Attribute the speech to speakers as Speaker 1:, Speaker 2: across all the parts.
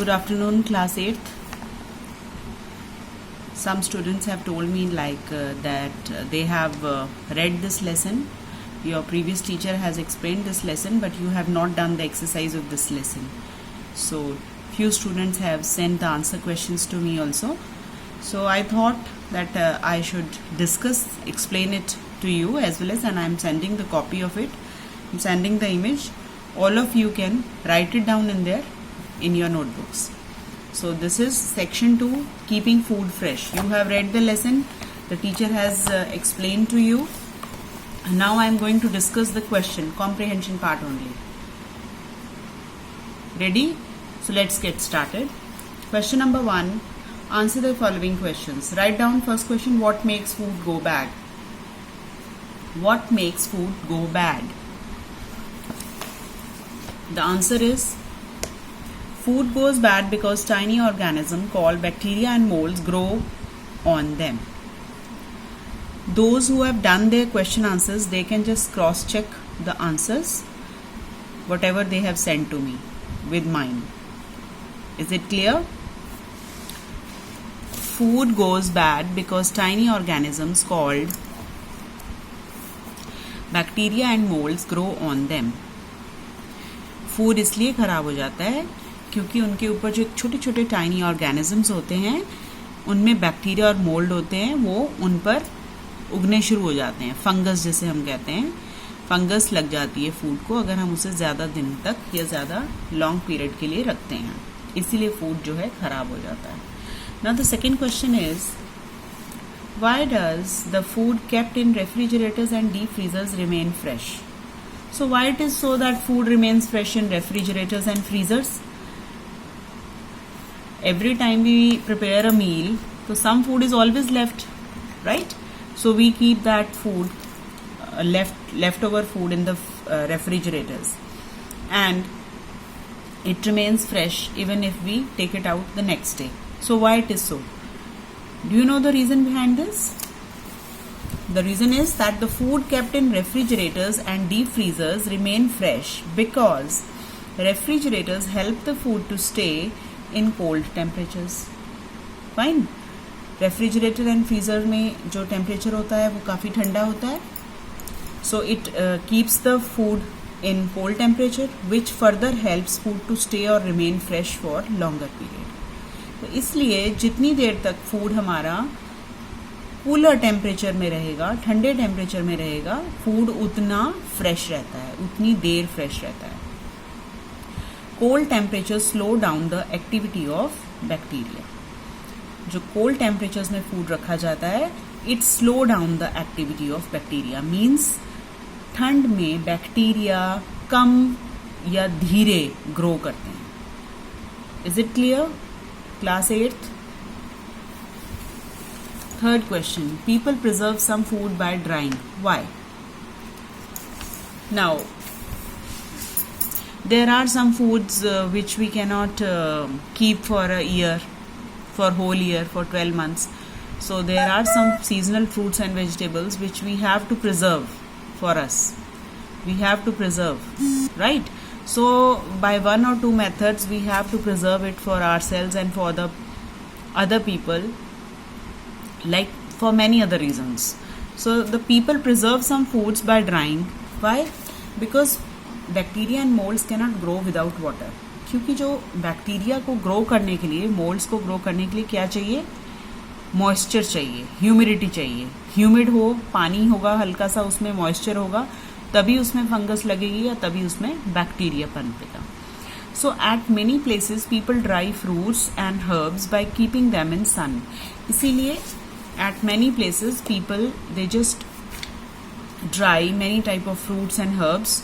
Speaker 1: Good afternoon, class 8th. Some students have told me that they have read this lesson. Your previous teacher has explained this lesson, but you have not done the exercise of this lesson. So few students have sent the answer questions to me also. So I thought that I should explain it to you as well as, and I am sending the copy of it. I am sending the image. All of you can write it down in there in your notebooks. So this is section 2, keeping food fresh. You have read the lesson. The teacher has explained to you. Now I am going to discuss the question, comprehension part only. Ready? So let's get started. Question number 1. Answer the following questions. Write down first question, what makes food go bad? What makes food go bad? The answer is, food goes bad because tiny organisms called bacteria and molds grow on them. Those who have done their question answers, they can just cross check the answers, whatever they have sent to me with mine. Is it clear? Food goes bad because tiny organisms called bacteria and molds grow on them. Food इसलिए ख़राब हो जाता है क्योंकि उनके ऊपर जो छोटे छोटे टाइनी ऑर्गेनिजम्स होते हैं, उनमें बैक्टीरिया और मोल्ड होते हैं, वो उन पर उगने शुरू हो जाते हैं. फंगस जिसे हम कहते हैं, फंगस लग जाती है फूड को अगर हम उसे ज़्यादा दिन तक या ज़्यादा लॉन्ग पीरियड के लिए रखते हैं. इसीलिए फूड जो है ख़राब हो जाता है. Now the second question is, why does the food kept in refrigerators and deep freezers remain fresh? So why it is so that food remains fresh in refrigerators and freezers? Every time we prepare a meal, so some food is always left, right? So we keep that food, leftover food in the refrigerators, and it remains fresh even if we take it out the next day. So why it is so? Do you know the reason behind this? The reason is that the food kept in refrigerators and deep freezers remain fresh because refrigerators help the food to stay in cold temperatures. Fine. Refrigerator and freezer में जो temperature होता है वो काफ़ी ठंडा होता है. So it keeps the food in cold temperature, which further helps food to stay or remain fresh for longer period. तो इसलिए जितनी देर तक food हमारा कूलर टेम्परेचर में रहेगा, ठंडे टेम्परेचर में रहेगा, फूड उतना फ्रेश रहता है, उतनी देर फ्रेश रहता है. Cold temperature slow down the activity of bacteria. जो कोल्ड टेम्परेचर्स में फूड रखा जाता है, it slow down the activity of bacteria. Means ठंड में बैक्टीरिया कम या धीरे ग्रो करते हैं. Is it clear? Class 8th. Third question, people preserve some food by drying. Why? Now, there are some foods which we cannot keep for a year, for whole year, for 12 months. So there are some seasonal fruits and vegetables which we have to preserve for us. We have to preserve, right? So by one or two methods we have to preserve it for ourselves and for the other people, like for many other reasons. So the people preserve some foods by drying. Why? Because bacteria and molds cannot grow without water. क्योंकि जो bacteria को grow करने के लिए, moulds को grow करने के लिए क्या चाहिए? मॉइस्चर चाहिए, ह्यूमिडिटी चाहिए. ह्यूमिड हो, पानी होगा हल्का सा, उसमें मॉइस्चर होगा, तभी उसमें फंगस लगेगी या तभी उसमें bacteria पनपेगा. So at many places people dry fruits and herbs by keeping them in sun. इसीलिए at many places people, they just dry many type of fruits and herbs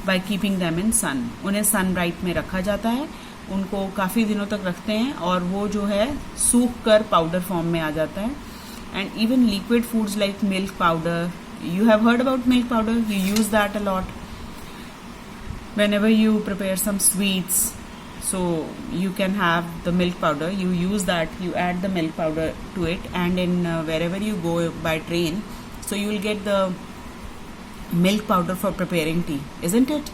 Speaker 1: by keeping them in sun. उन्हें sunlight में रखा जाता है, उनको काफ़ी दिनों तक रखते हैं और वो जो है सूख कर पाउडर फॉर्म में आ जाता है. And even liquid foods like milk powder, you have heard about milk powder, you use that a lot whenever you prepare some sweets. So you can have the milk powder, you use that, you add the milk powder to it, and in wherever you go by train, so you will get the milk powder for preparing tea, isn't it?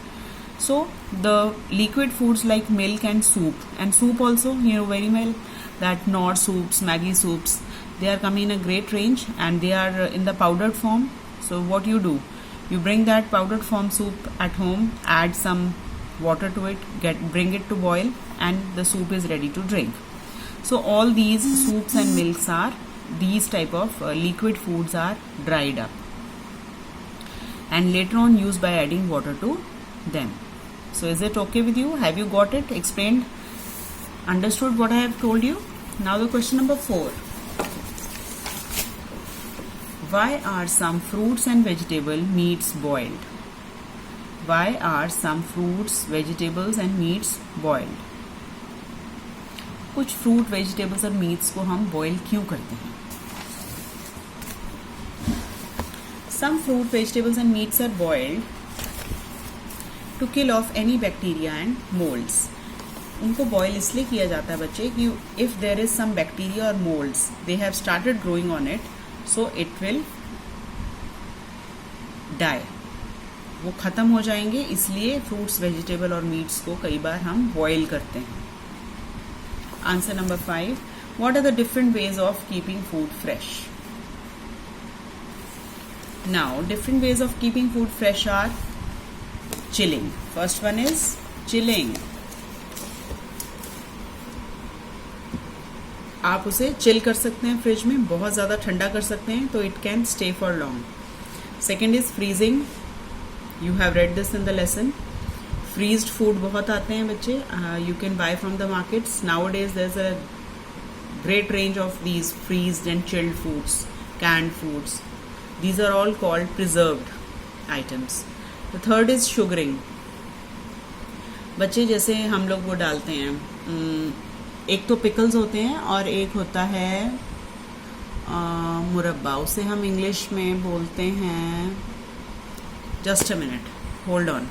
Speaker 1: So the liquid foods like milk and soup also, you know very well that Knorr soups, Maggi soups, they are coming in a great range and they are in the powdered form. So what you do, you bring that powdered form soup at home, add some water to it, bring it to boil, and the soup is ready to drink. So all these soups and milks are, these type of liquid foods are dried up and later on used by adding water to them. So is it okay with you? Have you got it explained? Understood what I have told you? Now the question number 4. Why are some fruits and vegetable meats boiled? Why are some fruits, vegetables and meats boiled? कुछ fruit, vegetables और meets को हम boil क्यों करते हैं? Some fruit, vegetables and meats are boiled to kill off any bacteria and molds. उनको boil इसलिए किया जाता है बच्चे कि if there is some bacteria or molds, they have started growing on it, so it will die. वो ख़त्म हो जाएंगे, इसलिए फ्रूट्स, वेजिटेबल और मीट्स को कई बार हम बॉयल करते हैं. Answer number 5. What are the different ways of keeping food fresh? Now, different ways of keeping food fresh are chilling. First one is chilling. आप उसे चिल कर सकते हैं फ्रिज में, बहुत ज़्यादा ठंडा कर सकते हैं तो it can stay for long. Second is freezing. You have read this in the lesson. Freezed food बहुत आते हैं बच्चे, you can buy from the markets. Nowadays there is a great range of these freezed and chilled foods, canned foods. These are all called preserved items. The third is sugaring. बच्चे जैसे हम लोग वो डालते हैं, एक तो pickles होते हैं और एक होता है मुरब्बा, उसे हम इंग्लिश में बोलते हैं, just a minute, hold on.